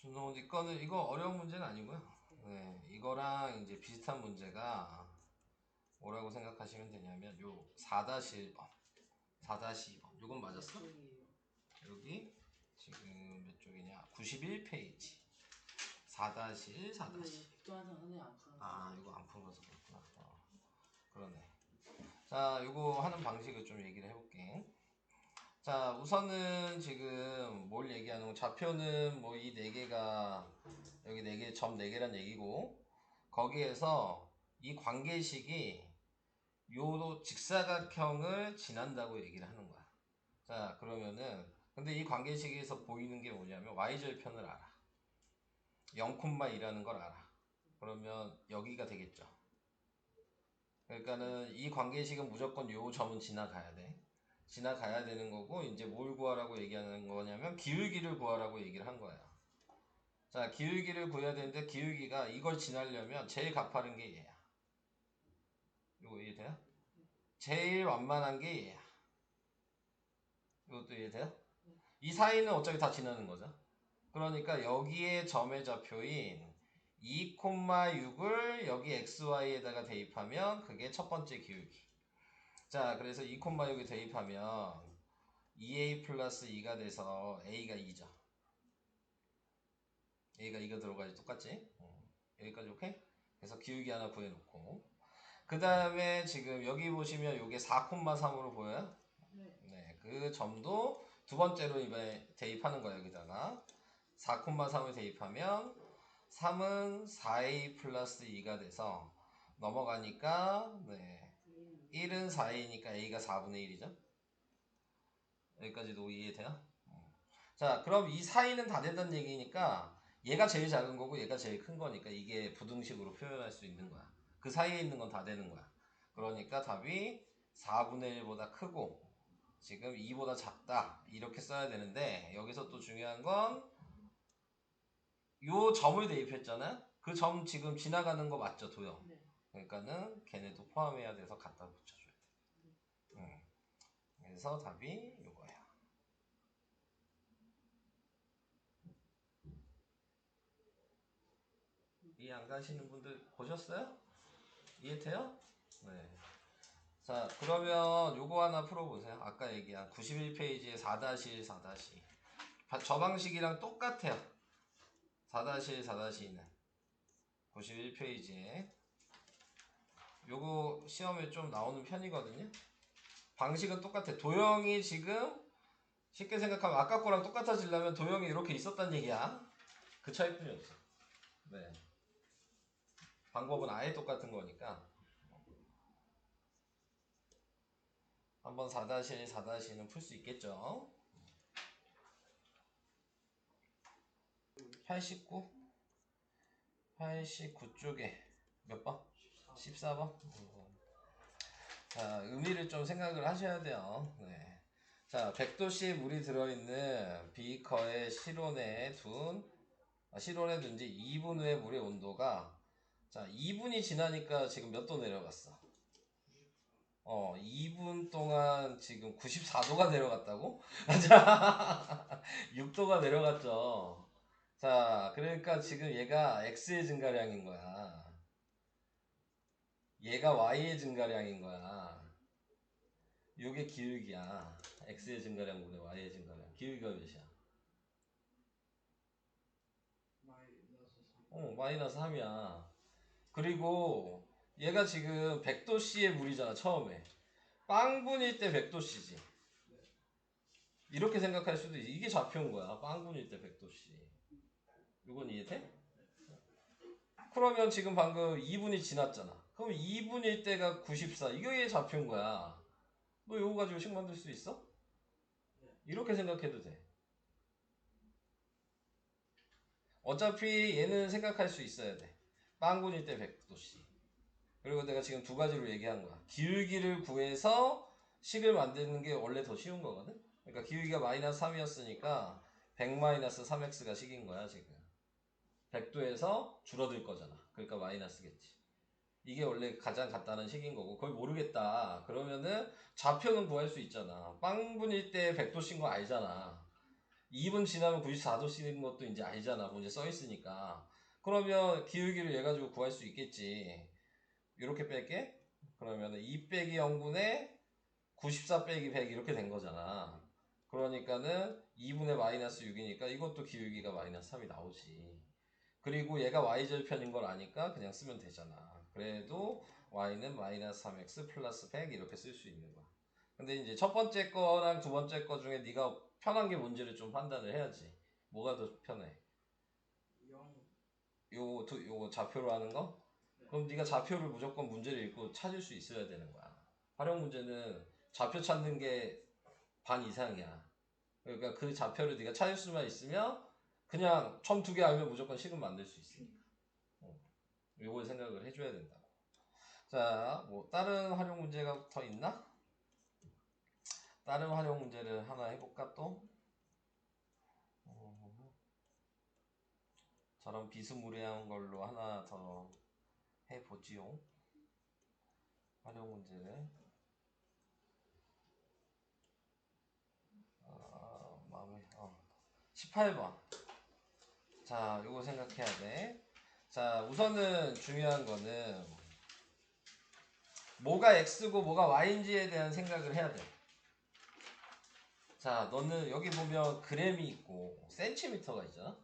준호 거는 이거 어려운 문제는 아니고요. 네, 이거랑 이제 비슷한 문제가 뭐라고 생각하시면 되냐면 요 4-1번, 4-2번. 요건 맞았어? 여기 지금 몇 쪽이냐? 91페이지. 4-1, 4-2. 아, 이거 안 풀어서 그렇구나. 그러네. 자, 이거 하는 방식을 좀 얘기를 해볼게. 자, 우선은 지금 뭘 얘기하는 거, 좌표는 뭐 이 네 개가 여기 네 개, 점 네 개란 얘기고, 거기에서 이 관계식이 요 직사각형을 지난다고 얘기를 하는 거야. 자, 그러면은 근데 이 관계식에서 보이는 게 뭐냐면 y절편을 알아. 0,2라는 걸 알아. 그러면 여기가 되겠죠. 그러니까는 이 관계식은 무조건 요 점은 지나가야 돼. 지나가야 되는 거고, 이제 뭘 구하라고 얘기하는 거냐면 기울기를 구하라고 얘기를 한 거야. 자, 기울기를 구해야 되는데 기울기가 이걸 지나려면 제일 가파른 게 얘야. 이거 이해돼요? 제일 완만한 게 얘야. 이것도 이해돼요? 이 사이는 어차피 다 지나는 거죠. 그러니까 여기에 점의 좌표인 2,6을 여기 xy에다가 대입하면 그게 첫 번째 기울기. 자, 그래서 2,6을 대입하면 2a 플러스 2가 돼서 a가 2죠. a가 2가 들어가야지 똑같지? 여기까지 오케이? 그래서 기울기 하나 구해놓고 그 다음에 지금 여기 보시면 이게 4,3으로 보여요? 네, 그 점도 두 번째로 이번에 대입하는 거예요. 여기다가 4,3을 대입하면 3은 4a 플러스 2가 돼서 넘어가니까 네, 1은 4a니까 a가 4분의 1이죠. 여기까지도 이해돼요? 자, 그럼 이 사이는 다 된다는 얘기니까 얘가 제일 작은 거고 얘가 제일 큰 거니까 이게 부등식으로 표현할 수 있는 거야. 그 사이에 있는 건 다 되는 거야. 그러니까 답이 4분의 1보다 크고 지금 2보다 작다 이렇게 써야 되는데 여기서 또 중요한 건 요 점을 대입했잖아요. 그 점 지금 지나가는 거 맞죠, 도형? 그러니까는 걔네도 포함해야 돼서 갖다 붙여줘야 돼. 그래서 답이 요거야. 이해 안 가시는 분들 보셨어요? 이해돼요? 네. 자, 그러면 요거 하나 풀어보세요. 아까 얘기한 91페이지에 4-1, 4-2. 저 방식이랑 똑같아요. 4-1, 4-2는 91페이지에 요거 시험에 좀 나오는 편이거든요. 방식은 똑같아. 도형이 지금 쉽게 생각하면 아까 거랑 똑같아지려면 도형이 이렇게 있었단 얘기야. 그 차이뿐이 없어. 네. 방법은 아예 똑같은 거니까. 한번 4-1, 4-2는 풀 수 있겠죠. 89? 89쪽에 몇 번? 14번? 자, 의미를 좀 생각을 하셔야 돼요. 네. 자, 100도씨의 물이 들어있는 비커에 실온에 둔지 2분 후에 물의 온도가 자, 2분이 지나니까 지금 몇 도 내려갔어? 2분 동안 지금 94도가 내려갔다고? 자, 6도가 내려갔죠. 자, 그러니까 지금 얘가 X의 증가량인 거야. 얘가 Y의 증가량인 거야. 요게 기울기야. X의 증가량분의 Y의 증가량. 기울기가 몇이야? 마이너스 3이야. 그리고 얘가 지금 100도씨의 물이잖아, 처음에. 빵분일 때 100도씨지. 이렇게 생각할 수도 있지. 이게 좌표인 거야. 빵분일 때 100도씨. 이건 이해돼? 그러면 지금 방금 2분이 지났잖아. 그럼 2분일 때가 94. 이게 좌표인 거야. 너 이거 가지고 식 만들 수 있어? 이렇게 생각해도 돼. 어차피 얘는 생각할 수 있어야 돼. 빵분일 때 100도씨. 그리고 내가 지금 두 가지로 얘기한 거야. 기울기를 구해서 식을 만드는 게 원래 더 쉬운 거거든? 그러니까 기울기가 마이너스 3이었으니까 100 마이너스 3x가 식인 거야, 지금. 100도에서 줄어들 거잖아. 그러니까 마이너스겠지. 이게 원래 가장 간단한 식인 거고, 그걸 모르겠다. 그러면은 좌표는 구할 수 있잖아. 빵분일 때 100도씨인 거 알잖아. 2분 지나면 94도 쓰는 것도 이제 알잖아. 문제 써 있으니까. 그러면 기울기를 얘 가지고 구할 수 있겠지. 이렇게 뺄게. 그러면 2 빼기 0분의 94 빼기 100 이렇게 된 거잖아. 그러니까는 2분의 마이너스 6이니까 이것도 기울기가 마이너스 3이 나오지. 그리고 얘가 y절편인 걸 아니까 그냥 쓰면 되잖아. 그래도 y는 마이너스 3x 플러스 100 이렇게 쓸 수 있는 거야. 근데 이제 첫 번째 거랑 두 번째 거 중에 네가 편한 게 뭔지를 좀 판단을 해야지. 뭐가 더 편해? 요거 좌표로 하는 거? 그럼 네가 좌표를 무조건 문제를 읽고 찾을 수 있어야 되는 거야. 활용 문제는 좌표 찾는 게 반 이상이야. 그러니까 그 좌표를 네가 찾을 수만 있으면 그냥 점 2개 알면 무조건 식은 만들 수 있으니까. 요걸 생각을 해줘야 된다고. 자, 뭐 다른 활용 문제가 더 있나? 다른 활용 문제를 하나 해볼까 또? 저런 비스무리한 걸로 하나 더 해보지요. 활용 문제를. 마음에 18번. 자, 요거 생각해야 돼. 자, 우선은 중요한 거는 뭐가 x고 뭐가 y인지에 대한 생각을 해야 돼. 자, 너는 여기 보면 그램이 있고 센티미터가 있잖아.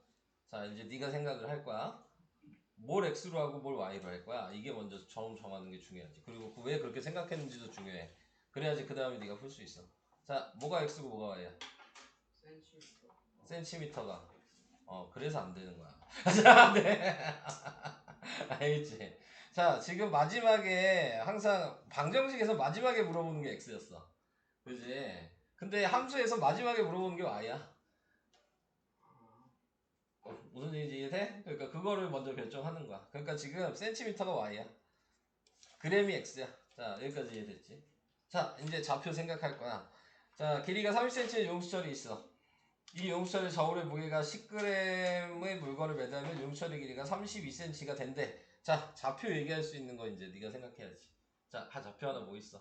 자, 이제 네가 생각을 할 거야. 뭘 x로 하고 뭘 y로 할 거야. 이게 먼저 정하는 게 중요하지. 그리고 왜 그렇게 생각했는지도 중요해. 그래야지 그 다음에 네가 풀 수 있어. 자, 뭐가 x고 뭐가 y야? 센티미터가. 그래서 안 되는 거야. 자, 네. 알겠지? 자, 지금 마지막에 항상 방정식에서 마지막에 물어보는 게 x였어. 그지? 근데 함수에서 마지막에 물어보는 게 y야. 무슨 얘기인지 이해돼? 그러니까 그거를 먼저 결정하는 거야. 그러니까 지금 센티미터가 y야. 그램이 x야. 자, 여기까지 이해됐지? 자, 이제 좌표 생각할 거야. 자, 길이가 30cm의 용수철이 있어. 이 용수철의 저울의 무게가 10g의 물건을 매달면 용수철의 길이가 32cm가 된대. 자, 좌표 얘기할 수 있는 거 이제 네가 생각해야지. 자, 좌표 하나 뭐 있어?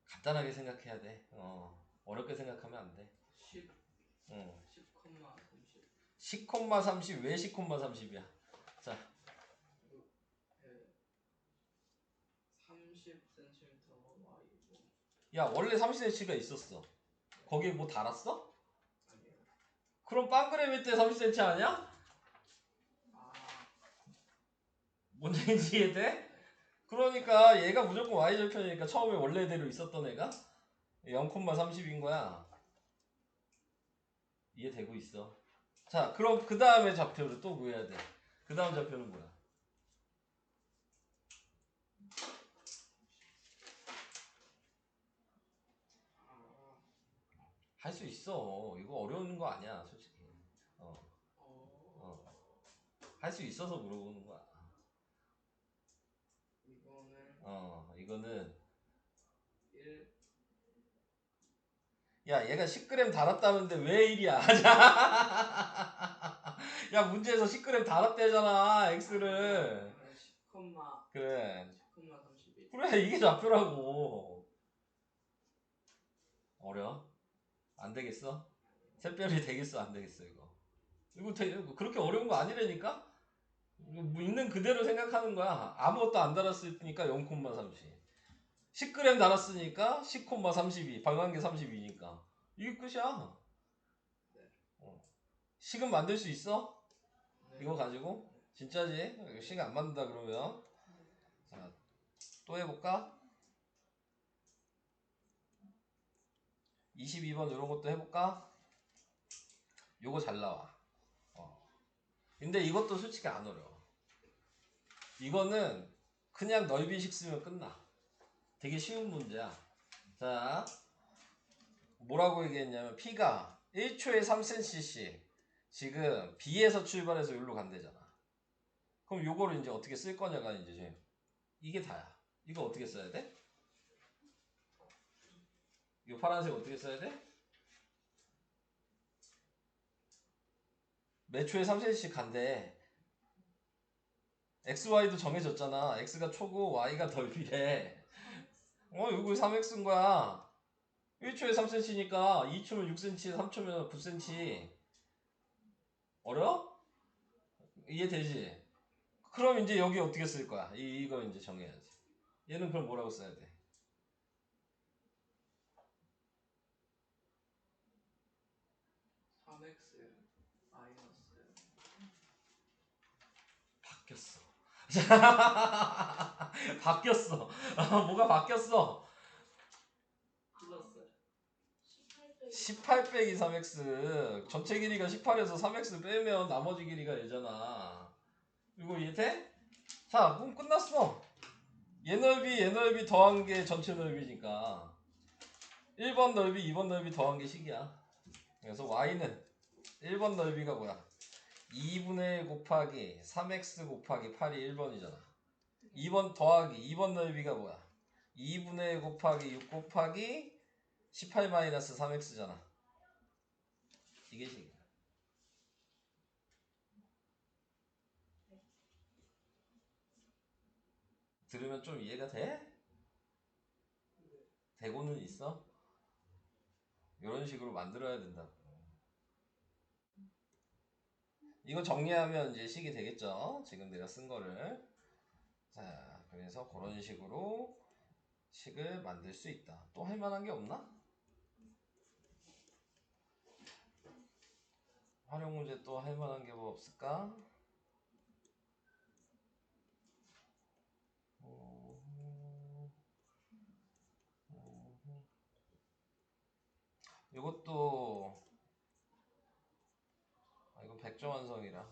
간단하게 생각해야 돼. 어렵게 생각하면 안 돼. 10, 응. 10, 10,30. 왜 10,30이야? 자, 30cm y고. 야, 원래 30cm가 있었어. 거기에 뭐 달았어? 아니요. 그럼 빵그레미 때 30cm 아니야? 뭔 얘기인지 이해돼? 그러니까 얘가 무조건 y절편이니까 처음에 원래대로 있었던 애가 0,30인 거야. 이해되고 있어. 자, 그럼 그 다음에 좌표를 또 구해야 돼. 그 다음 좌표는 뭐야? 할 수 있어. 이거 어려운 거 아니야, 솔직히. 할 수 있어서 물어보는 거야. 이거는 1. 야, 얘가 10g 달았다는데 왜 1이야? 야, 문제에서 10g 달았대잖아, x를. 10, 그래. 10,31. 그래, 이게 좌표라고. 어려? 안 되겠어? 샛별이 되겠어, 안 되겠어, 이거? 이거 그렇게 어려운 거 아니라니까? 뭐 있는 그대로 생각하는 거야. 아무것도 안 달았으니까 0,30. 10g 달았으니까 10,32. 방한계 32니까. 이게 끝이야. 식은 만들 수 있어? 이거 가지고? 진짜지? 식 안 만든다 그러면. 자, 또 해볼까? 22번 이런 것도 해볼까? 요거 잘 나와. 근데 이것도 솔직히 안 어려워. 이거는 그냥 넓이식 쓰면 끝나. 되게 쉬운 문제야. 자, 뭐라고 얘기했냐면 P가 1초에 3cm씩 지금 B에서 출발해서 여기로 간대잖아. 그럼 요거를 이제 어떻게 쓸 거냐가 이제 이게 다야. 이거 어떻게 써야 돼? 이 파란색 어떻게 써야 돼? 몇 초에 3cm씩 간대. XY도 정해졌잖아. X가 초고 Y가 넓이래. 이거 3X인 거야. 1초에 3cm니까 2초면 6cm, 3초면 9cm. 어려워? 이해되지? 그럼 이제 여기 어떻게 쓸 거야? 이거 이제 정해야지. 얘는 그럼 뭐라고 써야 돼? 3x 마이너스 바뀌었어. 바뀌었어. 뭐가 바뀌었어? 플러스 18 빼기 3x. 전체 길이가 18에서 3x 빼면 나머지 길이가 얘잖아. 이거 이해돼? 자, 그럼 끝났어. 얘 넓이 더한 게 전체 넓이니까 1번 넓이, 2번 넓이 더한 게 식이야. 그래서 y는 1번 넓이가 뭐야? 2분의 1 곱하기 3x 곱하기 8이 1번이잖아. 2번 더하기 2번 넓이가 뭐야? 2분의 1 곱하기 6 곱하기 18 마이너스 3x잖아. 이게 식이야. 들으면 좀 이해가 돼? 되고는 있어? 이런 식으로 만들어야 된다. 이거 정리하면 이제 식이 되겠죠? 지금 내가 쓴 거를. 자, 그래서 그런 식으로 식을 만들 수 있다. 또 할 만한 게 없나? 활용 문제 또 할 만한 게 뭐 없을까? 이것도 이건 백점완성이라.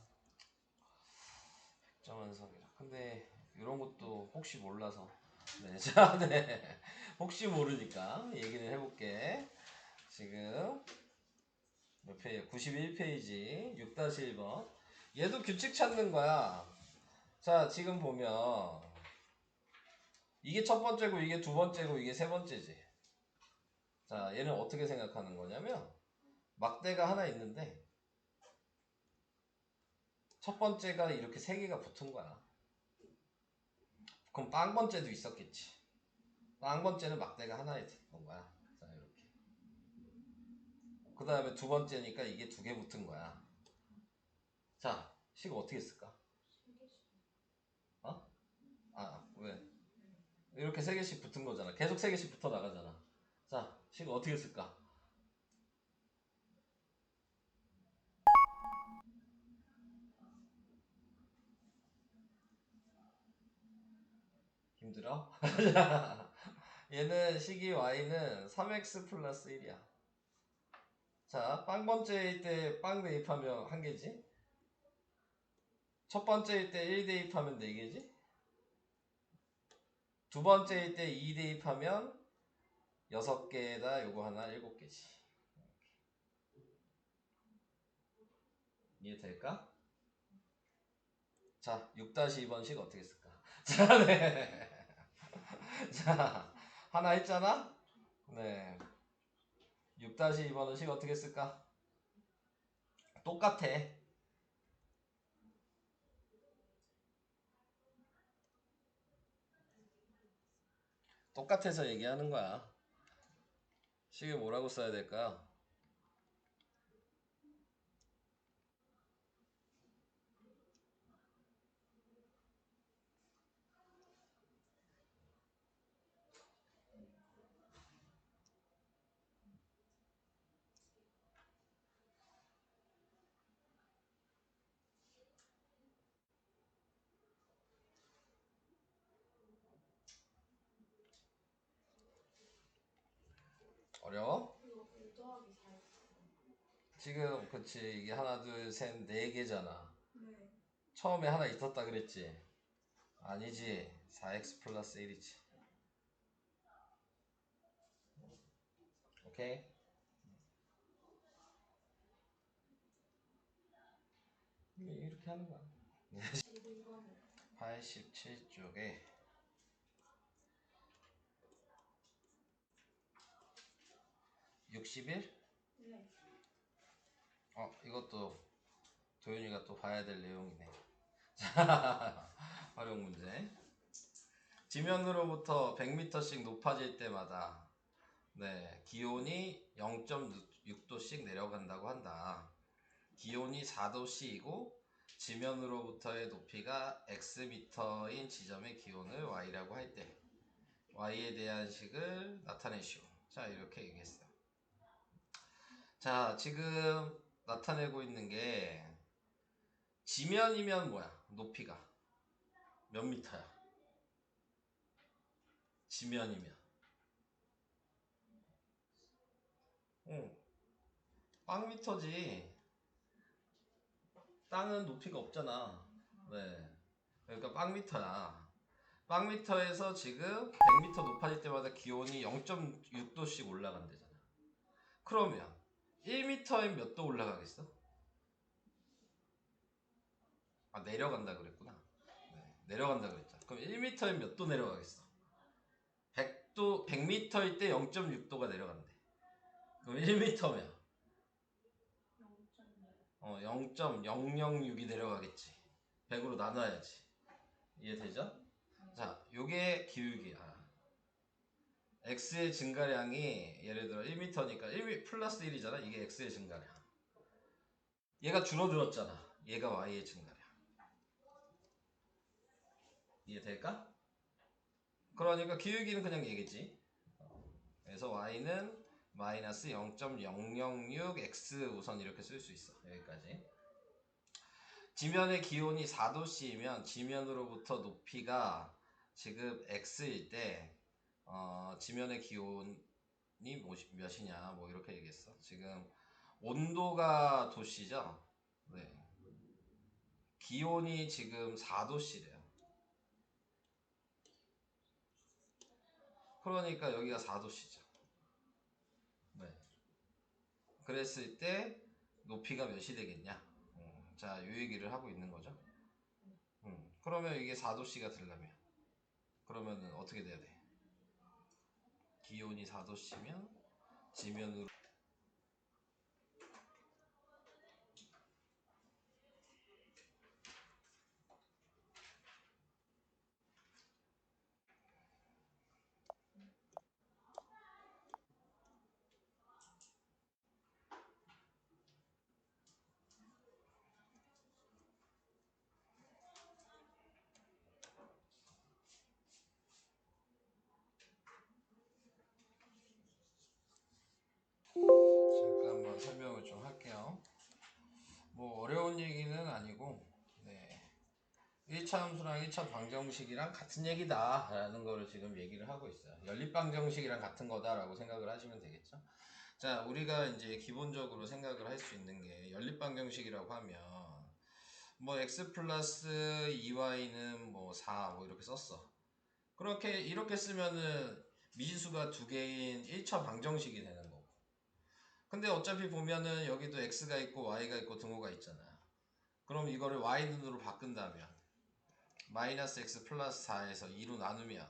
백점완성이라. 근데 이런 것도 혹시 몰라서. 네, 자, 네. 혹시 모르니까 얘기를 해볼게. 지금 몇 페이지? 91페이지 6-1번. 얘도 규칙 찾는 거야. 자, 지금 보면 이게 첫 번째고 이게 두 번째고 이게 세 번째지. 자, 얘는 어떻게 생각하는 거냐면 막대가 하나 있는데 첫 번째가 이렇게 세 개가 붙은 거야. 그럼 빵 번째도 있었겠지. 빵 번째는 막대가 하나 있던 거야. 자, 이렇게. 그 다음에 두 번째니까 이게 두 개 붙은 거야. 자, 식 어떻게 쓸까? 어? 아, 왜? 이렇게 세 개씩 붙은 거잖아. 계속 세 개씩 붙어 나가잖아. 자, 식 어떻게 쓸까? 힘들어? 얘는 식이 y는 3x 플러스 1이야. 자, 빵 번째일 때 빵 대입하면 한 개지? 첫 번째일 때 1 대입하면 4개지? 두 번째일 때 2 대입하면 6개에다 요거 하나 7개지. 이해될까? 자, 6-2번식 어떻게 쓸까? 자, 네. 자, 하나 했잖아? 네. 6-2번은 식 어떻게 쓸까? 똑같아. 똑같아서 얘기하는 거야. 식을 뭐라고 써야 될까요? 어려워? 지금 그치 이게 하나 둘셋 네 개잖아. 처음에 하나 있었다 그랬지? 아니지. 4x 플러스 1이지. 오케이? 이렇게 하는 거야. 87쪽에 61? 이것도 도윤이가 또 봐야 될 내용이네. 자, 활용 문제. 지면으로부터 100m씩 높아질 때마다 네, 기온이 0.6도씩 내려간다고 한다. 기온이 4도씨이고 지면으로부터의 높이가 xm인 지점의 기온을 y라고 할 때 y에 대한 식을 나타내시오. 자, 이렇게 얘기했어요. 자, 지금 나타내고 있는 게 지면이면 뭐야? 높이가 몇 미터야? 지면이면 빵 미터지. 땅은 높이가 없잖아. 네. 그러니까 빵 미터야. 빵 미터에서 지금 100m 높아질 때마다 기온이 0.6도씩 올라간대잖아. 그러면 1m엔 몇 도 올라가겠어? 아, 내려간다 그랬구나. 네, 내려간다 그랬죠. 그럼 1m엔 몇 도 내려가겠어? 100도, 100m일 때 0.6도가 내려간대. 그럼 1m면 0.006이 내려가겠지. 100으로 나눠야지. 이해되죠? 자, 요게 기울기야. x의 증가량이 예를 들어 1m니까 1 플러스 1이잖아. 이게 x의 증가량. 얘가 줄어들었잖아. 얘가 y의 증가량. 이해될까? 그러니까 기울기는 그냥 얘기지. 그래서 y는 마이너스 0.006x 우선 이렇게 쓸 수 있어. 여기까지. 지면의 기온이 4도씨이면 지면으로부터 높이가 지금 x일 때 지면의 기온이 몇이냐 뭐 이렇게 얘기했어. 지금 온도가 도씨죠. 네. 기온이 지금 4도씨래요. 그러니까 여기가 4도씨죠. 네. 그랬을 때 높이가 몇이 되겠냐? 자, 요 얘기를 하고 있는 거죠. 그러면 이게 4도씨가 되려면 그러면은 어떻게 돼야 돼? 기온이 4도씨면 지면으로 잠깐만 설명을 좀 할게요. 뭐 어려운 얘기는 아니고 네. 1차 함수랑 1차 방정식이랑 같은 얘기다 라는 거를 지금 얘기를 하고 있어요. 연립방정식이랑 같은 거다라고 생각을 하시면 되겠죠. 자, 우리가 이제 기본적으로 생각을 할 수 있는 게 연립방정식이라고 하면 뭐 x 플러스 2y는 뭐 4 뭐 이렇게 썼어. 그렇게 이렇게 쓰면은 미지수가 두 개인 1차 방정식이 되는 거고. 근데 어차피 보면은 여기도 x가 있고 y가 있고 등호가 있잖아. 그럼 이거를 y눈으로 바꾼다면 마이너스 x 플러스 4에서 2로 나누면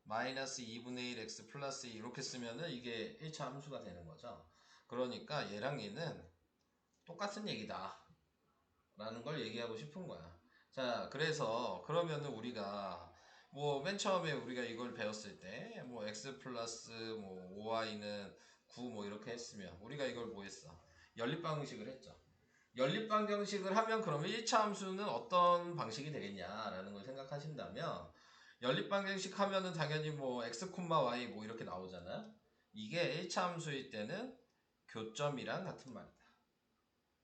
마이너스 2분의 1 x 플러스 2 이렇게 쓰면은 이게 1차 함수가 되는 거죠. 그러니까 얘랑 얘는 똑같은 얘기다 라는 걸 얘기하고 싶은 거야. 자, 그래서 그러면은 우리가 뭐 맨 처음에 우리가 이걸 배웠을 때 뭐 x 플러스 뭐 5y는 9 뭐 이렇게 했으면 우리가 이걸 뭐 했어? 연립방정식을 했죠. 연립방정식을 하면 그러면 1차 함수는 어떤 방식이 되겠냐라는 걸 생각하신다면 연립방정식 하면은 당연히 뭐 x, y 뭐 이렇게 나오잖아요. 이게 1차 함수일 때는 교점이랑 같은 말이다.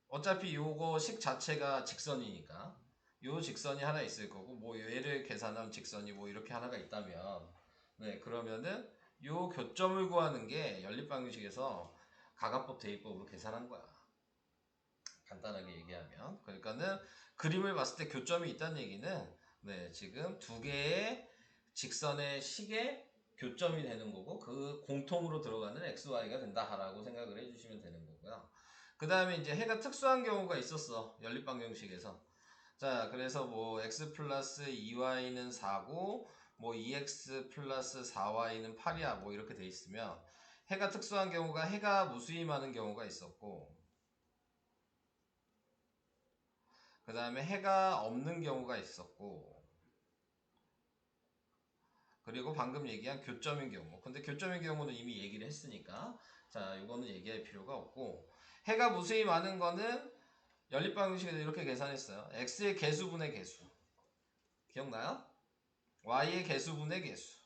어차피 요거 식 자체가 직선이니까 요 직선이 하나 있을 거고 뭐 얘를 계산하면 직선이 뭐 이렇게 하나가 있다면 네, 그러면은 요 교점을 구하는 게 연립방정식에서 가간법 대입법으로 계산한 거야. 간단하게 얘기하면. 그러니까는 그림을 봤을 때 교점이 있다는 얘기는 네, 지금 두 개의 직선의 식에 교점이 되는 거고 그 공통으로 들어가는 xy가 된다라고 생각을 해주시면 되는 거고요. 그 다음에 이제 해가 특수한 경우가 있었어. 연립방정식에서. 자, 그래서 뭐 x 플러스 2y는 4고 뭐 2x 플러스 4y는 8이야 뭐 이렇게 돼 있으면 해가 특수한 경우가 해가 무수히 많은 경우가 있었고 그 다음에 해가 없는 경우가 있었고 그리고 방금 얘기한 교점인 경우. 근데 교점인 경우는 이미 얘기를 했으니까 자, 이거는 얘기할 필요가 없고, 해가 무수히 많은 거는 연립방정식에서 이렇게 계산했어요. x의 개수분의 개수. 기억나요? y의 개수분의 개수.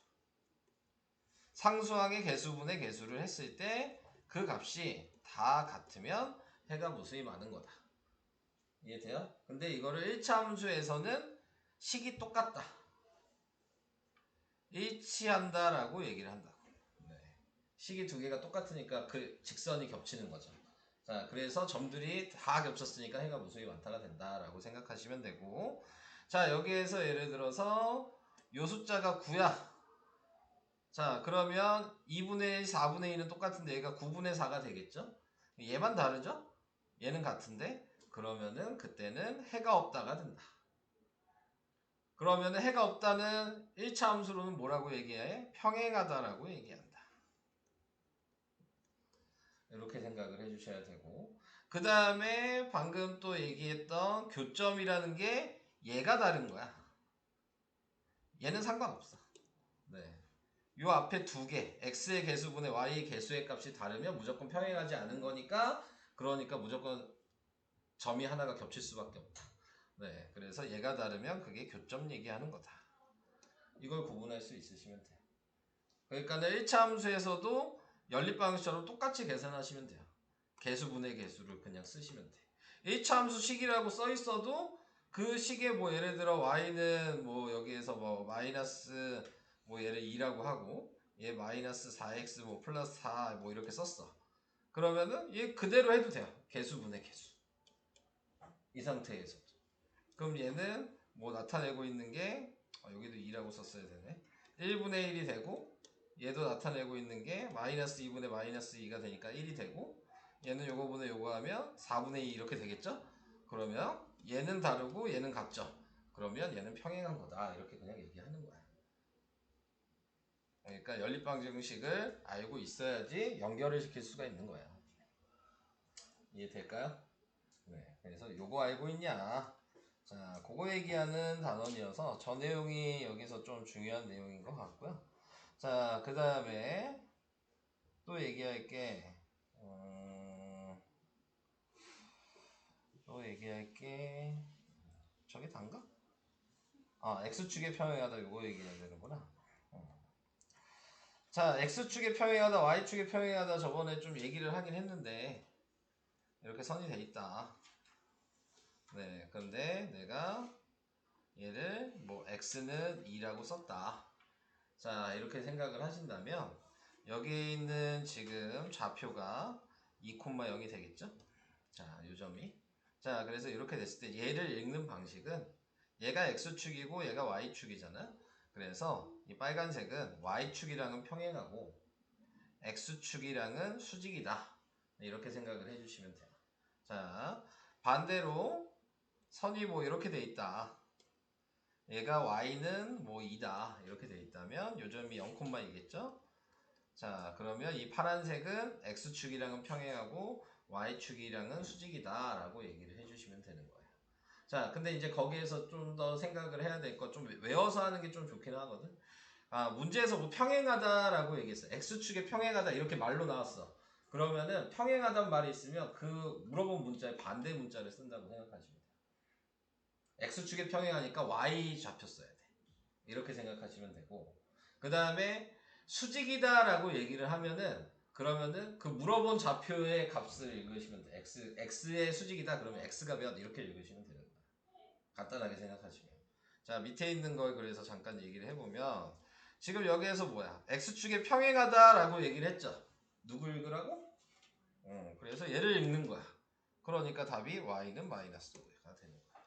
상수항의 개수분의 개수를 했을 때 그 값이 다 같으면 해가 무수히 많은 거다. 이해돼요? 근데 이거를 1차 함수에서는 식이 똑같다. 일치한다라고 얘기를 한다고. 네. 식이 두 개가 똑같으니까 그 직선이 겹치는 거죠. 자, 그래서 점들이 다 겹쳤으니까 해가 무수히 많다가 된다라고 생각하시면 되고, 자, 여기에서 예를 들어서 요 숫자가 9야. 자, 그러면 2분의 1, 4분의 1은 똑같은데 얘가 9분의 4가 되겠죠? 얘만 다르죠? 얘는 같은데? 그러면은 그때는 해가 없다가 된다. 그러면은 해가 없다는 1차 함수로는 뭐라고 얘기해? 평행하다라고 얘기한다. 이렇게 생각을 해주셔야 되고, 그 다음에 방금 또 얘기했던 교점이라는 게 얘가 다른 거야. 얘는 상관없어. 네. 요 앞에 두 개, x의 개수분의 y의 개수의 값이 다르면 무조건 평행하지 않은 거니까, 그러니까 무조건 점이 하나가 겹칠 수밖에 없다. 네, 그래서 얘가 다르면 그게 교점 얘기하는 거다. 이걸 구분할 수 있으시면 돼요. 그러니까는 1차 함수에서도 연립방정식처럼 똑같이 계산하시면 돼요. 개수분의 개수를 그냥 쓰시면 돼. 1차 함수 식이라고 써 있어도 그 식에 뭐 예를 들어 y는 뭐 여기에서 뭐 마이너스 뭐 얘를 2라고 하고 얘 마이너스 4x 뭐 플러스 4 뭐 이렇게 썼어. 그러면은 얘 그대로 해도 돼요. 개수분의 개수. 이 상태에서. 그럼 얘는 뭐 나타내고 있는 게 여기도 2라고 썼어야 되네. 1분의 1이 되고 얘도 나타내고 있는 게 마이너스 2분의 마이너스 2가 되니까 1이 되고 얘는 요거분의 요거 하면 4분의 2 이렇게 되겠죠? 그러면 얘는 다르고 얘는 같죠? 그러면 얘는 평행한 거다. 이렇게 그냥 얘기하는 거야. 그러니까 연립방정식을 알고 있어야지 연결을 시킬 수가 있는 거야. 이해될까요? 네. 그래서 요거 알고 있냐? 자, 그거 얘기하는 단원이어서 저 내용이 여기서 좀 중요한 내용인 것 같고요. 자, 그 다음에 또 얘기할 게 또 얘기할 게 저게 단가? x축에 평행하다 요거 얘기해야 되는구나. 자, x축에 평행하다 y축에 평행하다 저번에 좀 얘기를 하긴 했는데 이렇게 선이 돼 있다. 네, 근데 내가 얘를 뭐 x는 2라고 썼다. 자, 이렇게 생각을 하신다면 여기 있는 지금 좌표가 2,0이 되겠죠? 자, 요 점이. 자, 그래서 이렇게 됐을 때 얘를 읽는 방식은 얘가 x축이고 얘가 y축이잖아. 그래서 이 빨간색은 y축이랑은 평행하고 x축이랑은 수직이다. 이렇게 생각을 해주시면 돼요. 자, 반대로 선이 뭐 이렇게 돼 있다. 얘가 y는 뭐 2다. 이렇게 돼 있다면 요 점이 0,2겠죠? 자, 그러면 이 파란색은 x축이랑은 평행하고 y축이랑은 수직이다 라고 얘기를 해주시면 되는 거예요. 자, 근데 이제 거기에서 좀 더 생각을 해야 될 것 좀 외워서 하는 게 좀 좋긴 하거든. 문제에서 뭐 평행하다라고 얘기했어. x축에 평행하다 이렇게 말로 나왔어. 그러면은 평행하다는 말이 있으면 그 물어본 문자의 반대 문자를 쓴다고 생각하시면 돼요. x축에 평행하니까 y 좌표 써야 돼. 이렇게 생각하시면 되고, 그 다음에 수직이다라고 얘기를 하면은 그러면은 그 물어본 좌표의 값을 읽으시면 돼. x의 수직이다 그러면 x가 몇 이렇게 읽으시면 되는 거야. 간단하게 생각하시면. 자, 밑에 있는 걸 그래서 잠깐 얘기를 해보면 지금 여기에서 뭐야? x축에 평행하다라고 얘기를 했죠. 누구 읽으라고? 그래서 얘를 읽는 거야. 그러니까 답이 y는 마이너스 5가 되는 거야.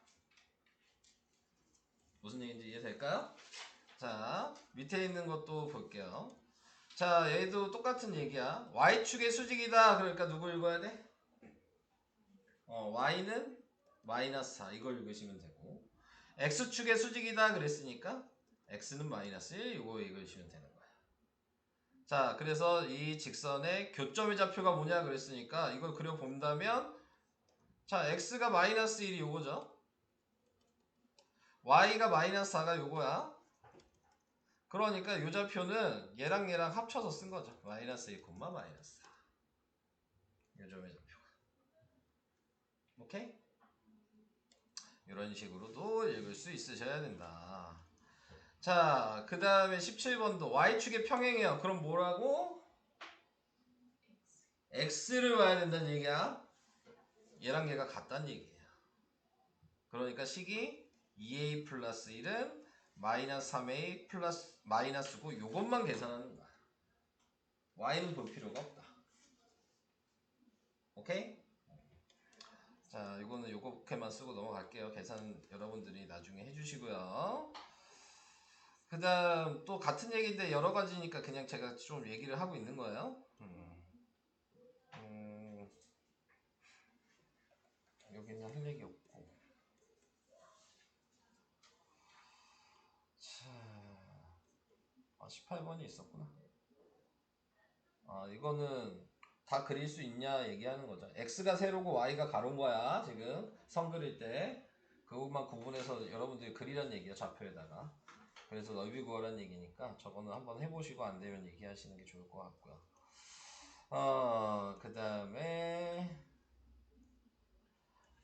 무슨 얘기인지 이해될까요? 자, 밑에 있는 것도 볼게요. 자, 얘도 똑같은 얘기야. y축의 수직이다. 그러니까 누구 읽어야 돼? y는 마이너스 4 이걸 읽으시면 되고, x축의 수직이다 그랬으니까 x는 마이너스 1 이거 읽으시면 되는 거야. 자, 그래서 이 직선의 교점의 좌표가 뭐냐 그랬으니까 이걸 그려본다면 자, x가 마이너스 1이 요거죠. y가 마이너스 4가 요거야. 그러니까 이 좌표는 얘랑 얘랑 합쳐서 쓴 거죠. 마이너스 1, 마이너스 4. 요점의 좌표가. 오케이? 이런 식으로도 읽을 수 있으셔야 된다. 자, 그 다음에 17번도 y축의 평행이에요. 그럼 뭐라고? x를 봐야 된다는 얘기야. 얘랑 얘가 같다는 얘기예요. 그러니까 식이 2a 플러스 1은 마이너스 3a 플러스 마이너스고 요것만 계산하는 거야. y는 볼 필요가 없다. 오케이? 자, 이거는 요거만 쓰고 넘어갈게요. 계산 여러분들이 나중에 해주시고요. 그 다음 또 같은 얘기인데 여러 가지니까 그냥 제가 좀 얘기를 하고 있는 거예요. 여기는 할 얘기 없고. 자, 18번이 있었구나. 이거는 다 그릴 수 있냐 얘기하는 거죠. x가 세로고 y가 가로인 거야. 지금 선 그릴 때 그것만 구분해서 여러분들이 그리란 얘기야. 좌표에다가. 그래서 넓이 구하란 얘기니까 저거는 한번 해보시고 안 되면 얘기하시는 게 좋을 것 같고요. 그 다음에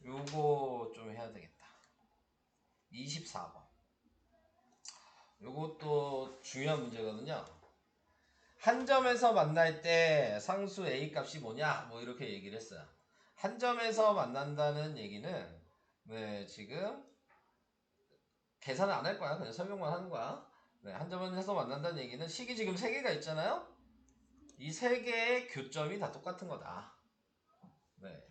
요거 좀 해야 되겠다. 24번. 요것도 중요한 문제거든요. 한 점에서 만날 때 상수 A 값이 뭐냐? 뭐 이렇게 얘기를 했어요. 한 점에서 만난다는 얘기는 네, 지금 계산을 안 할 거야. 그냥 설명만 하는 거야. 네, 한 점에서 만난다는 얘기는 식이 지금 3개가 있잖아요. 이 3개의 교점이 다 똑같은 거다. 네.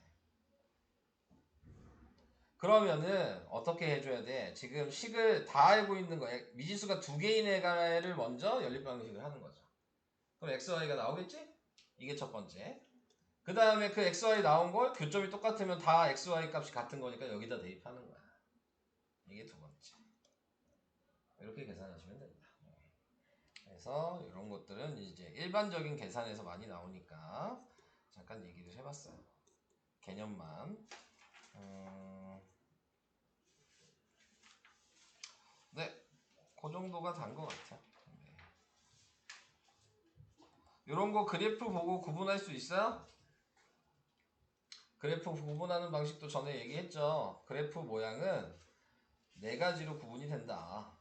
그러면은 어떻게 해줘야 돼? 지금 식을 다 알고 있는 거, 미지수가 2개인 애를 먼저 연립방식을 하는 거죠. 그럼 xy가 나오겠지? 이게 첫 번째. 그 다음에 그 xy 나온 걸 교점이 똑같으면 다 xy 값이 같은 거니까 여기다 대입하는 거야. 이게 두 번째. 이렇게 계산하시면 됩니다. 그래서 이런 것들은 이제 일반적인 계산에서 많이 나오니까 잠깐 얘기를 해봤어요. 개념만. 네, 그 정도가 단 것 같아요. 네. 이런 거 그래프 보고 구분할 수 있어요? 그래프 구분하는 방식도 전에 얘기했죠. 그래프 모양은 4가지로 구분이 된다.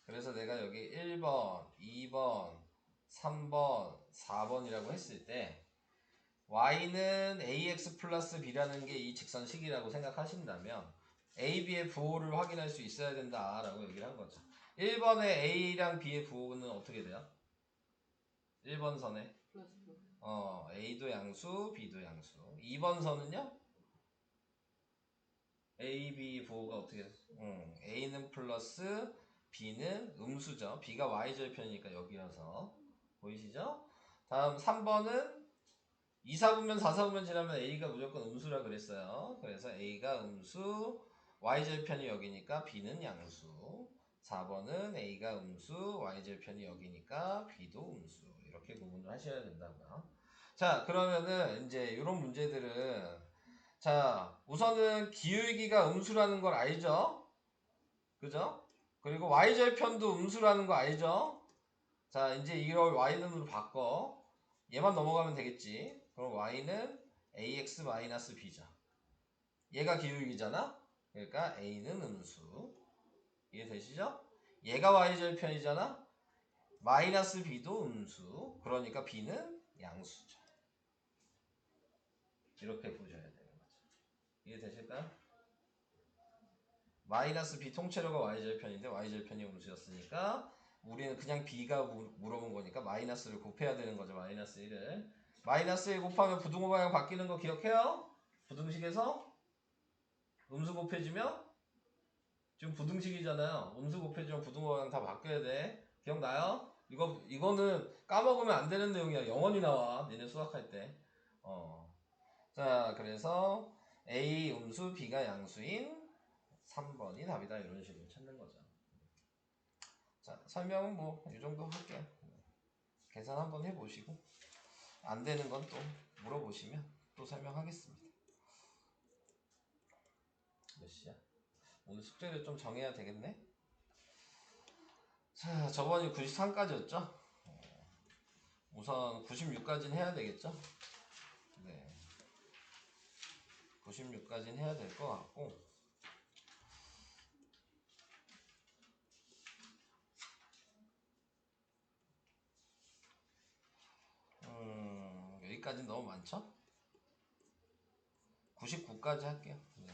그래서 내가 여기 1번, 2번, 3번, 4번이라고 했을 때 y는 ax 플러스 b라는 게 이 직선식이라고 생각하신다면 a, b의 부호를 확인할 수 있어야 된다라고 얘기를 한 거죠. 1번의 a랑 b의 부호는 어떻게 돼요? 1번 선에 a도 양수, b도 양수. 2번 선은요? a, b 부호가 어떻게 돼요? a는 플러스 b는 음수죠. b가 y절편이니까 여기여서 보이시죠? 다음 3번은 2, 4분면 4, 4분면 지나면 a가 무조건 음수라 그랬어요. 그래서 a가 음수, y절편이 여기니까 b는 양수. 4번은 a가 음수, y절편이 여기니까 b도 음수. 이렇게 구분을 하셔야 된다고요. 자, 그러면은 이제 이런 문제들은 자, 우선은 기울기가 음수라는 걸 알죠? 그죠? 그리고 y절편도 음수라는 거 알죠? 자, 이제 이걸 y는으로 바꿔. 얘만 넘어가면 되겠지. 그럼 y는 ax-b죠. 얘가 기울기잖아? 그러니까 a는 음수. 이해되시죠? 얘가 y절편이잖아? 마이너스 b도 음수. 그러니까 b는 양수죠. 이렇게 보셔야 되는 거죠. 이해되실까요? 마이너스 b 통째로가 y절편인데 y절편이 음수였으니까 우리는 그냥 b가 물어본 거니까 마이너스를 곱해야 되는 거죠. 마이너스 1을. 마이너스 1 곱하면 부등호 방향 바뀌는 거 기억해요? 부등식에서 음수 곱해지면 지금 부등식이잖아요. 음수 곱해지면 부등호 방향 다 바뀌어야 돼. 기억나요? 이거는 까먹으면 안 되는 내용이야. 영원히 나와. 니네 수학할 때. 자, 그래서 A 음수, B가 양수인 3번이 답이다. 이런 식으로 찾는 거죠. 자, 설명은 뭐 이 정도 할게요. 계산 한번 해보시고 안 되는 건 또 물어보시면 또 설명하겠습니다. 몇 시야? 오늘 숙제를 좀 정해야 되겠네. 자, 저번이 93까지였죠? 우선 96까지는 해야 되겠죠? 네. 96까지는 해야 될 것 같고, 여기까지는 너무 많죠? 99까지 할게요. 네.